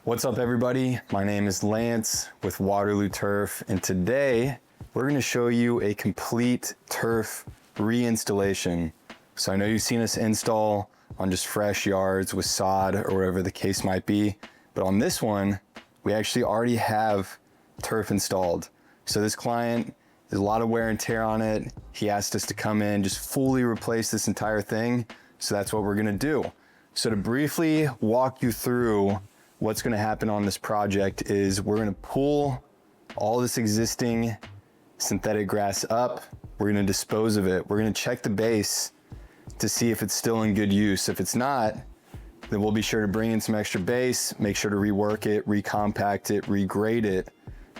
What's up everybody? My name is Lance with Waterloo Turf, and today we're going to show you a complete turf reinstallation. So I know you've seen us install on just fresh yards with sod or whatever the case might be, but on this one, we actually already have turf installed. So this client, there's a lot of wear and tear on it. He asked us to come in, just fully replace this entire thing. So that's what we're going to do. So to briefly walk you through what's going to happen on this project is we're going to pull all this existing synthetic grass up. We're going to dispose of it. We're going to check the base to see if it's still in good use. If it's not, then we'll be sure to bring in some extra base, make sure to rework it, recompact it, regrade it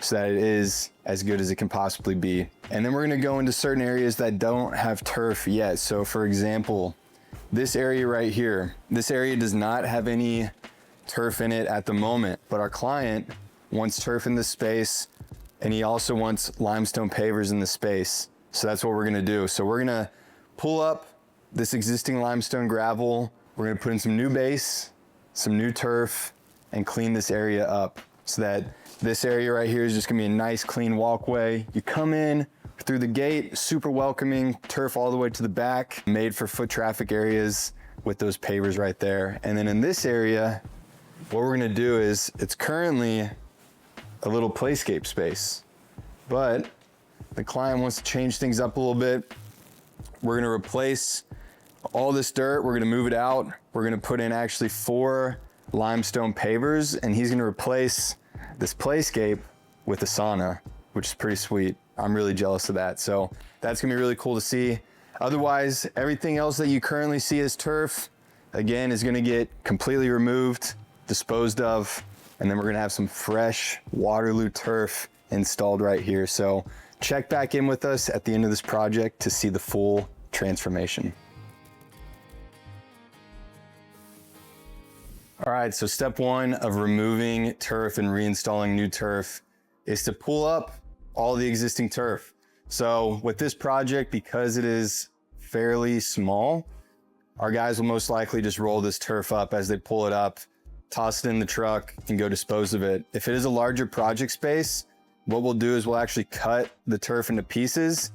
so that it is as good as it can possibly be. And then we're going to go into certain areas that don't have turf yet. So for example, this area right here, this area does not have any turf in it at the moment, but our client wants turf in this space and he also wants limestone pavers in the space. So that's what we're gonna do. So we're gonna pull up this existing limestone gravel, we're gonna put in some new base, some new turf, and clean this area up so that this area right here is just gonna be a nice clean walkway. You come in through the gate, super welcoming, turf all the way to the back, made for foot traffic areas with those pavers right there. And then in this area, what we're gonna do is, it's currently a little playscape space, but the client wants to change things up a little bit. We're gonna replace all this dirt, we're gonna move it out. We're gonna put in actually 4 limestone pavers, and he's gonna replace this playscape with a sauna, which is pretty sweet. I'm really jealous of that. So that's gonna be really cool to see. Otherwise, everything else that you currently see as turf, again, is gonna get completely removed, disposed of, and then we're gonna have some fresh Waterloo turf installed right here. So check back in with us at the end of this project to see the full transformation. All right, so step 1 of removing turf and reinstalling new turf is to pull up all the existing turf. So with this project, because it is fairly small, our guys will most likely just roll this turf up as they pull it up, toss it in the truck, and go dispose of it. If it is a larger project space, what we'll do is we'll actually cut the turf into pieces.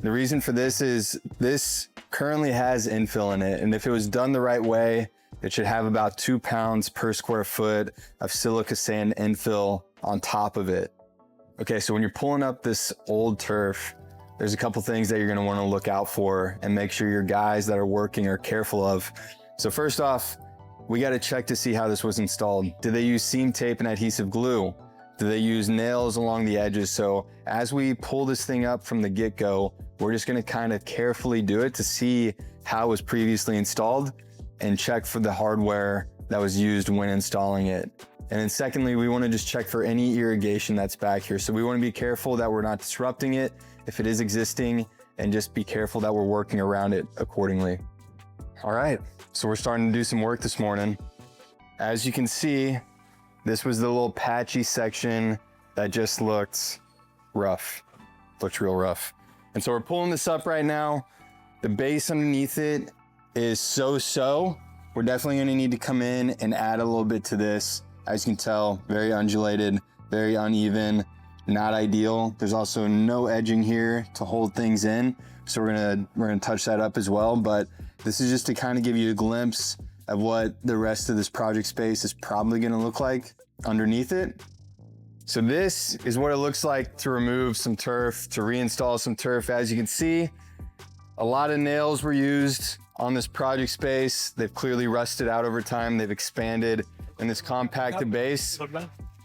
The reason for this is this currently has infill in it, and if it was done the right way, it should have about 2 pounds per square foot of silica sand infill on top of it. Okay, so when you're pulling up this old turf, there's a couple things that you're gonna wanna look out for and make sure your guys that are working are careful of. So first off, we gotta check to see how this was installed. Did they use seam tape and adhesive glue? Do they use nails along the edges? So as we pull this thing up from the get-go, we're just gonna kind of carefully do it to see how it was previously installed and check for the hardware that was used when installing it. And then secondly, we wanna just check for any irrigation that's back here. So we wanna be careful that we're not disrupting it if it is existing, and just be careful that we're working around it accordingly. All right, so we're starting to do some work this morning. As you can see, this was the little patchy section that just looked rough, looked real rough. And so we're pulling this up right now. The base underneath it is so-so. We're definitely gonna need to come in and add a little bit to this. As you can tell, very undulated, very uneven, not ideal. There's also no edging here to hold things in. So we're gonna touch that up as well. But this is just to kind of give you a glimpse of what the rest of this project space is probably gonna look like underneath it. So this is what it looks like to remove some turf, to reinstall some turf. As you can see, a lot of nails were used on this project space. They've clearly rusted out over time. They've expanded in this compacted base.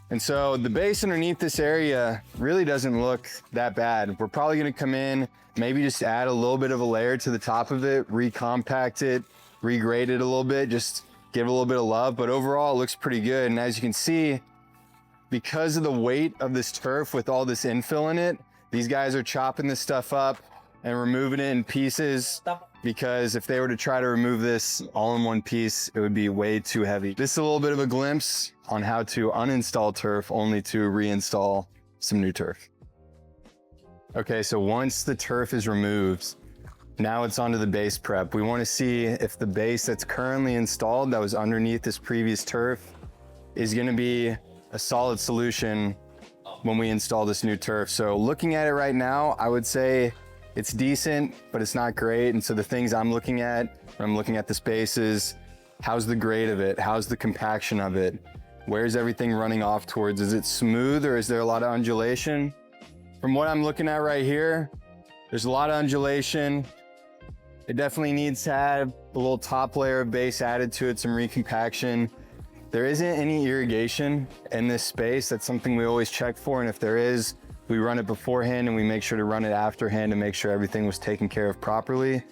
And so the base underneath this area really doesn't look that bad. We're probably gonna come in, maybe just add a little bit of a layer to the top of it, recompact it, regrade it a little bit, just give it a little bit of love. But overall, it looks pretty good. And as you can see, because of the weight of this turf with all this infill in it, these guys are chopping this stuff up and removing it in pieces, because if they were to try to remove this all in one piece, it would be way too heavy. This is a little bit of a glimpse on how to uninstall turf only to reinstall some new turf. Okay, so once the turf is removed, now it's onto the base prep. We want to see if the base that's currently installed that was underneath this previous turf is gonna be a solid solution when we install this new turf. So looking at it right now, I would say it's decent, but it's not great. And so the things I'm looking at when I'm looking at the spaces, how's the grade of it? How's the compaction of it? Where's everything running off towards? Is it smooth or is there a lot of undulation? From what I'm looking at right here, there's a lot of undulation. It definitely needs to have a little top layer of base added to it, some recompaction. There isn't any irrigation in this space. That's something we always check for. And if there is, we run it beforehand and we make sure to run it afterhand to make sure everything was taken care of properly.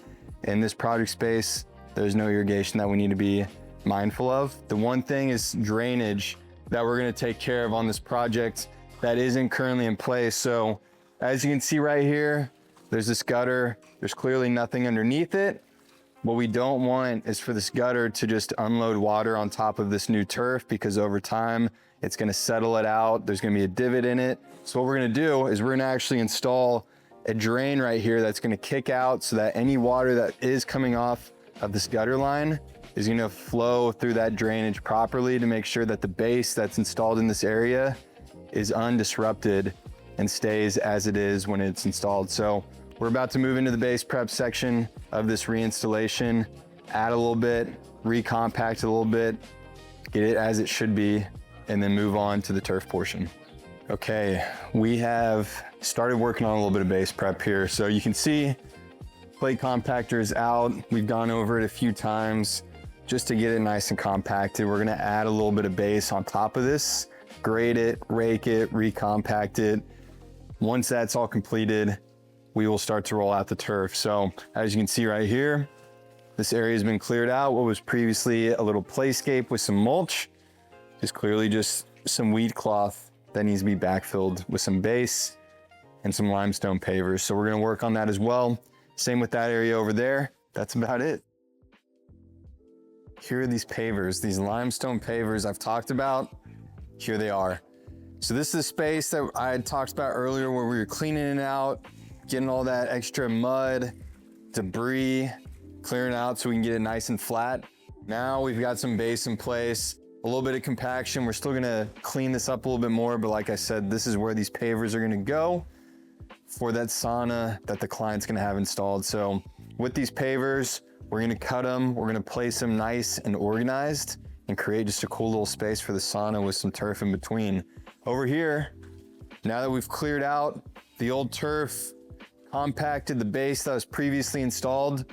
In this project space, there's no irrigation that we need to be mindful of. The one thing is drainage that we're gonna take care of on this project that isn't currently in place. So as you can see right here, there's this gutter. There's clearly nothing underneath it. What we don't want is for this gutter to just unload water on top of this new turf, because over time it's gonna settle it out. There's gonna be a divot in it. So what we're gonna do is we're gonna actually install a drain right here that's gonna kick out so that any water that is coming off of this gutter line is gonna flow through that drainage properly to make sure that the base that's installed in this area is undisrupted and stays as it is when it's installed. So we're about to move into the base prep section of this reinstallation, add a little bit, recompact it a little bit, get it as it should be, and then move on to the turf portion. Okay, we have started working on a little bit of base prep here. So you can see plate compactor is out. We've gone over it a few times just to get it nice and compacted. We're gonna add a little bit of base on top of this, grade it, rake it, recompact it. Once that's all completed, we will start to roll out the turf. So as you can see right here, this area has been cleared out. What was previously a little playscape with some mulch is clearly just some weed cloth that needs to be backfilled with some base and some limestone pavers. So we're gonna work on that as well. Same with that area over there. That's about it. Here are these pavers, these limestone pavers I've talked about. Here they are. So this is the space that I had talked about earlier where we were cleaning it out, getting all that extra mud, debris, clearing out so we can get it nice and flat. Now we've got some base in place, a little bit of compaction. We're still gonna clean this up a little bit more, but like I said, this is where these pavers are gonna go for that sauna that the client's gonna have installed. So with these pavers, we're gonna cut them, we're gonna place them nice and organized and create just a cool little space for the sauna with some turf in between. Over here, now that we've cleared out the old turf, compacted the base that was previously installed,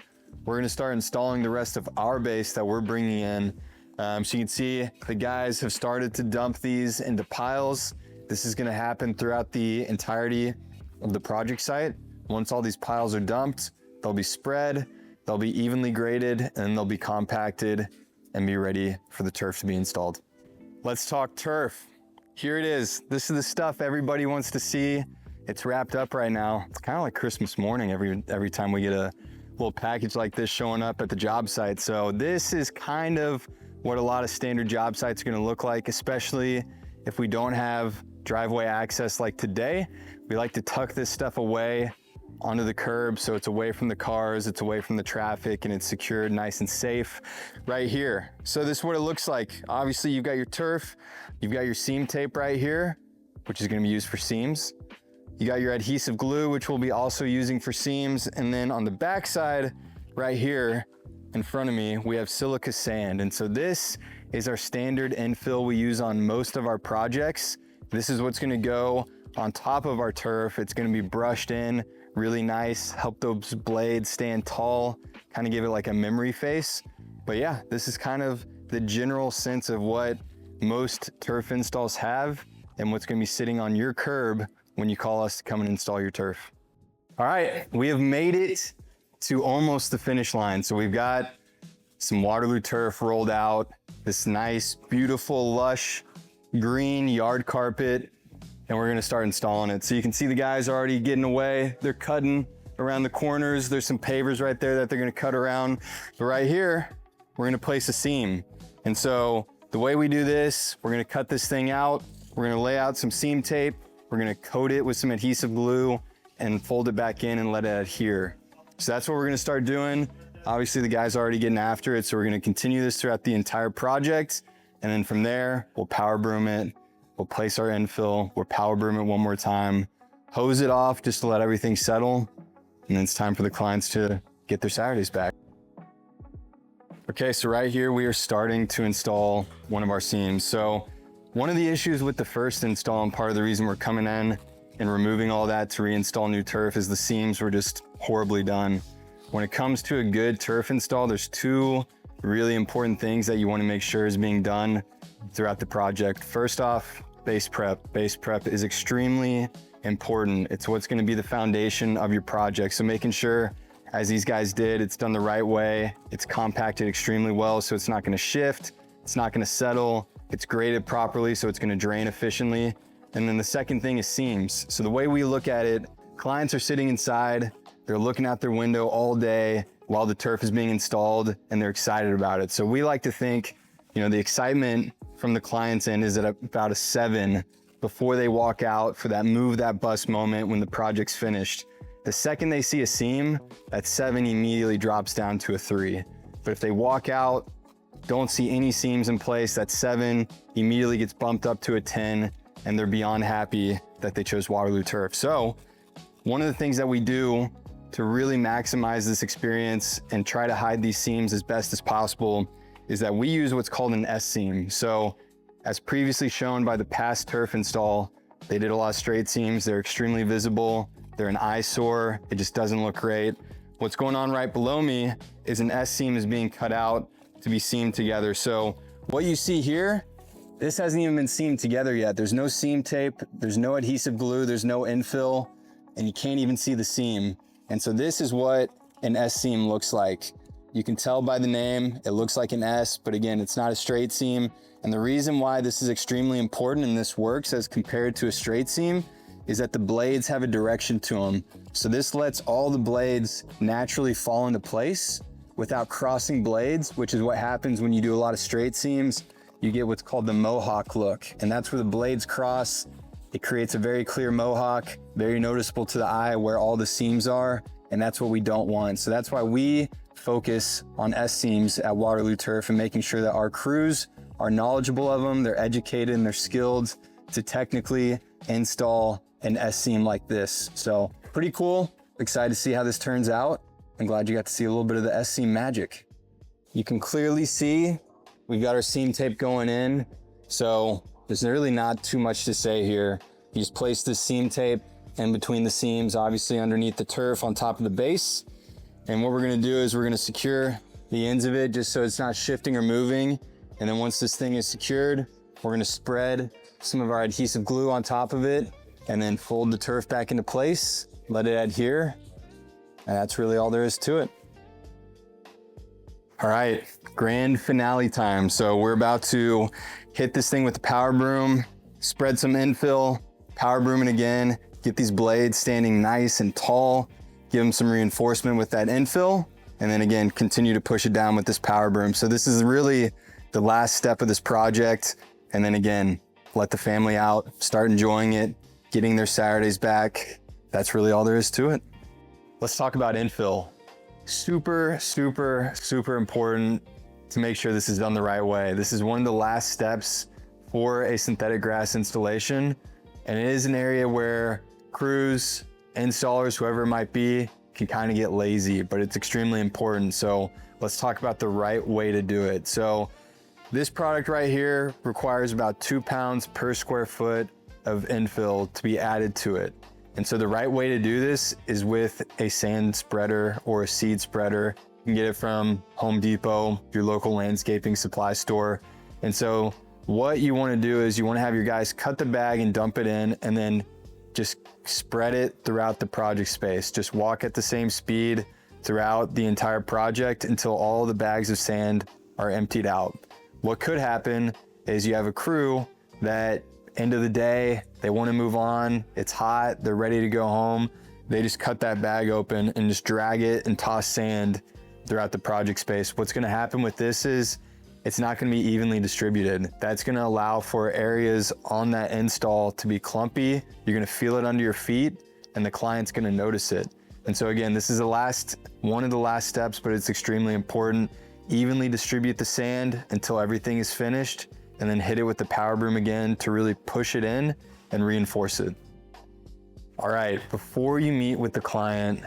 we're gonna start installing the rest of our base that we're bringing in. So you can see the guys have started to dump these into piles. This is gonna happen throughout the entirety of the project site. Once all these piles are dumped, they'll be spread, they'll be evenly graded, and they'll be compacted and be ready for the turf to be installed. Let's talk turf. Here it is. This is the stuff everybody wants to see. It's wrapped up right now. It's kind of like Christmas morning every time we get a little package like this showing up at the job site. So this is kind of what a lot of standard job sites are gonna look like, especially if we don't have driveway access like today. We like to tuck this stuff away onto the curb so it's away from the cars, it's away from the traffic, and it's secured nice and safe right here. So this is what it looks like. Obviously you've got your turf, you've got your seam tape right here, which is gonna be used for seams. You got your adhesive glue, which we'll be also using for seams. And then on the back side, right here in front of me, we have silica sand. And so this is our standard infill we use on most of our projects. This is what's gonna go on top of our turf. It's gonna be brushed in really nice, help those blades stand tall, kind of give it like a memory face. But yeah, this is kind of the general sense of what most turf installs have and what's gonna be sitting on your curb when you call us to come and install your turf. All right, we have made it to almost the finish line. So we've got some Waterloo turf rolled out, this nice, beautiful, lush green yard carpet, and we're gonna start installing it. So you can see the guys are already getting away. They're cutting around the corners. There's some pavers right there that they're gonna cut around. But right here, we're gonna place a seam. And so the way we do this, we're gonna cut this thing out. We're gonna lay out some seam tape. We're gonna coat it with some adhesive glue and fold it back in and let it adhere. So that's what we're gonna start doing. Obviously the guys are already getting after it, so we're gonna continue this throughout the entire project. And then from there, we'll power broom it. We'll place our infill. We'll power broom it one more time, hose it off just to let everything settle. And then it's time for the clients to get their Saturdays back. Okay, so right here, we are starting to install one of our seams. So one of the issues with the first install, and part of the reason we're coming in and removing all that to reinstall new turf, is the seams were just horribly done. When it comes to a good turf install, there's two really important things that you want to make sure is being done throughout the project. First off, base prep. Base prep is extremely important. It's what's going to be the foundation of your project. So making sure, as these guys did, it's done the right way. It's compacted extremely well, so it's not going to shift. It's not going to settle. It's graded properly, so it's going to drain efficiently. And then the second thing is seams. So the way we look at it, clients are sitting inside, they're looking out their window all day while the turf is being installed, and they're excited about it. So we like to think, the excitement from the client's end is at about a 7 before they walk out for that move that bus moment when the project's finished. The second they see a seam, that 7 immediately drops down to a 3. But if they walk out, don't see any seams in place, that 7 immediately gets bumped up to a 10, and they're beyond happy that they chose Waterloo Turf. So one of the things that we do to really maximize this experience and try to hide these seams as best as possible is that we use what's called an S seam. So as previously shown by the past turf install, they did a lot of straight seams. They're extremely visible. They're an eyesore. It just doesn't look great. What's going on right below me is an S seam is being cut out to be seamed together. So what you see here, this hasn't even been seamed together yet. There's no seam tape, there's no adhesive glue, there's no infill, and you can't even see the seam. And so this is what an S seam looks like. You can tell by the name, it looks like an S, but again, it's not a straight seam. And the reason why this is extremely important and this works as compared to a straight seam is that the blades have a direction to them. So this lets all the blades naturally fall into place without crossing blades, which is what happens when you do a lot of straight seams. You get what's called the mohawk look, and that's where the blades cross. It creates a very clear mohawk, very noticeable to the eye where all the seams are, and that's what we don't want. So that's why we focus on S seams at Waterloo Turf and making sure that our crews are knowledgeable of them, they're educated and they're skilled to technically install an S seam like this. So pretty cool, excited to see how this turns out. I'm glad you got to see a little bit of the S seam magic. You can clearly see we've got our seam tape going in, so there's really not too much to say here. You just place this seam tape in between the seams, obviously underneath the turf on top of the base. And what we're gonna do is we're gonna secure the ends of it just so it's not shifting or moving. And then once this thing is secured, we're gonna spread some of our adhesive glue on top of it and then fold the turf back into place, let it adhere. And that's really all there is to it. All right, grand finale time. So we're about to hit this thing with the power broom, spread some infill, power broom it again, get these blades standing nice and tall, give them some reinforcement with that infill, and then again, continue to push it down with this power broom. So this is really the last step of this project. And then again, let the family out, start enjoying it, getting their Saturdays back. That's really all there is to it. Let's talk about infill. Super, super, super important to make sure this is done the right way. This is one of the last steps for a synthetic grass installation. And it is an area where crews, installers, whoever it might be, can kind of get lazy, but it's extremely important. So let's talk about the right way to do it. So this product right here requires about 2 pounds per square foot of infill to be added to it. And so the right way to do this is with a sand spreader or a seed spreader. You can get it from Home Depot, your local landscaping supply store. And so what you want to do is you want to have your guys cut the bag and dump it in, and then just spread it throughout the project space. Just walk at the same speed throughout the entire project until all the bags of sand are emptied out. What could happen is you have a crew that end of the day, they want to move on, it's hot, they're ready to go home. They just cut that bag open and just drag it and toss sand throughout the project space. What's going to happen with this is it's not going to be evenly distributed. That's going to allow for areas on that install to be clumpy. You're going to feel it under your feet and the client's going to notice it. And so again, this is one of the last steps, but it's extremely important. Evenly distribute the sand until everything is finished. and then hit it with the power broom again to really push it in and reinforce it. All right, before you meet with the client,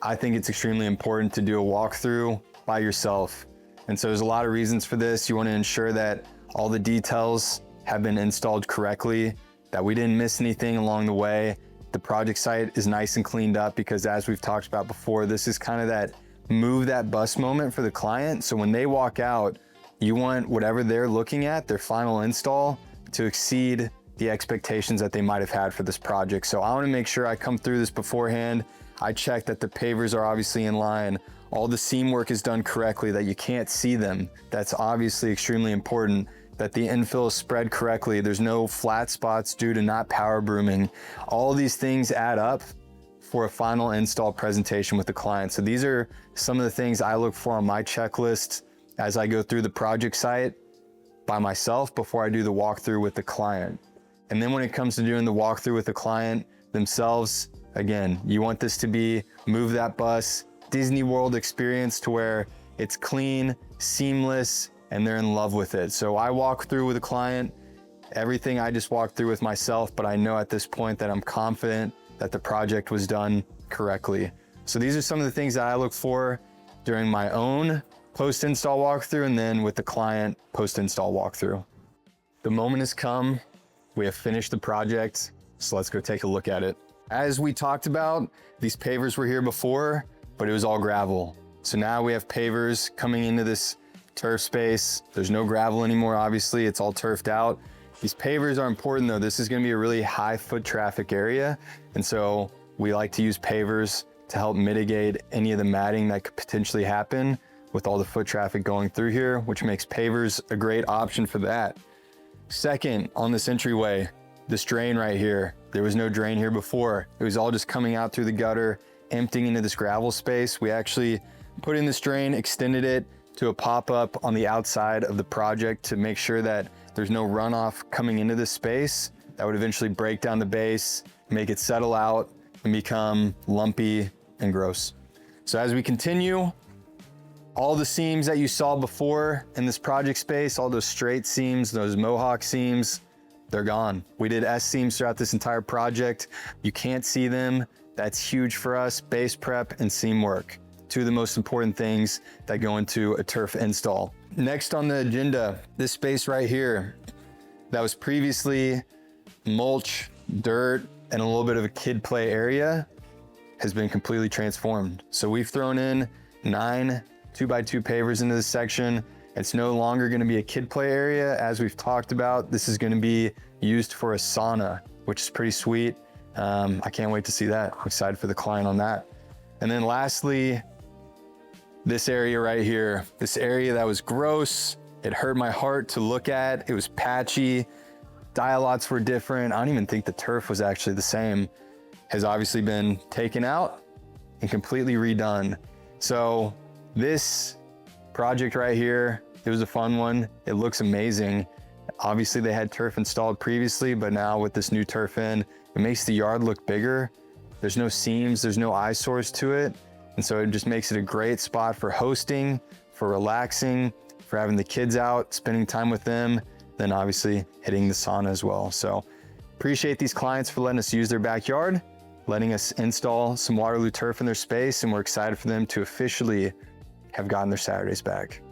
I think it's extremely important to do a walkthrough by yourself. And so there's a lot of reasons for this. You want to ensure that all the details have been installed correctly, that we didn't miss anything along the way. The project site is nice and cleaned up because, as we've talked about before, this is kind of that move that bus moment for the client. So when they walk out, you want whatever they're looking at, their final install, to exceed the expectations that they might have had for this project. So I want to make sure I come through this beforehand. I check that the pavers are obviously in line. All the seam work is done correctly, that you can't see them. That's obviously extremely important. That the infill is spread correctly. There's no flat spots due to not power brooming. All these things add up for a final install presentation with the client. So these are some of the things I look for on my checklist as I go through the project site by myself before I do the walkthrough with the client. And then when it comes to doing the walkthrough with the client themselves, again, you want this to be move that bus, Disney World experience, to where it's clean, seamless, and they're in love with it. So I walk through with a client, everything I just walked through with myself, but I know at this point that I'm confident that the project was done correctly. So these are some of the things that I look for during my own post-install walkthrough, and then with the client post-install walkthrough. The moment has come. We have finished the project, so let's go take a look at it. As we talked about, these pavers were here before, but it was all gravel. So now we have pavers coming into this turf space. There's no gravel anymore, obviously, it's all turfed out. These pavers are important though. This is gonna be a really high foot traffic area. And so we like to use pavers to help mitigate any of the matting that could potentially happen with all the foot traffic going through here, which makes pavers a great option for that. Second, on this entryway, this drain right here, there was no drain here before. It was all just coming out through the gutter, emptying into this gravel space. We actually put in this drain, extended it to a pop-up on the outside of the project to make sure that there's no runoff coming into this space that would eventually break down the base, make it settle out, and become lumpy and gross. So as we continue, all the seams that you saw before in this project space, all those straight seams, those mohawk seams, they're gone. We did S seams throughout this entire project. You can't see them. That's huge for us. Base prep and seam work, two of the most important things that go into a turf install. Next on the agenda, this space right here that was previously mulch, dirt, and a little bit of a kid play area has been completely transformed. So we've thrown in 9 2x2 pavers into this section. It's no longer gonna be a kid play area. As we've talked about, this is gonna be used for a sauna, which is pretty sweet. I can't wait to see that. I'm excited for the client on that. And then lastly, this area right here, this area that was gross. It hurt my heart to look at. It was patchy. Dialots were different. I don't even think the turf was actually the same. Has obviously been taken out and completely redone. So this project right here, it was a fun one. It looks amazing. Obviously they had turf installed previously, but now with this new turf in, it makes the yard look bigger. There's no seams, there's no eyesores to it. And so it just makes it a great spot for hosting, for relaxing, for having the kids out, spending time with them, then obviously hitting the sauna as well. So appreciate these clients for letting us use their backyard, letting us install some Waterloo turf in their space, and we're excited for them to officially have gotten their Saturdays back.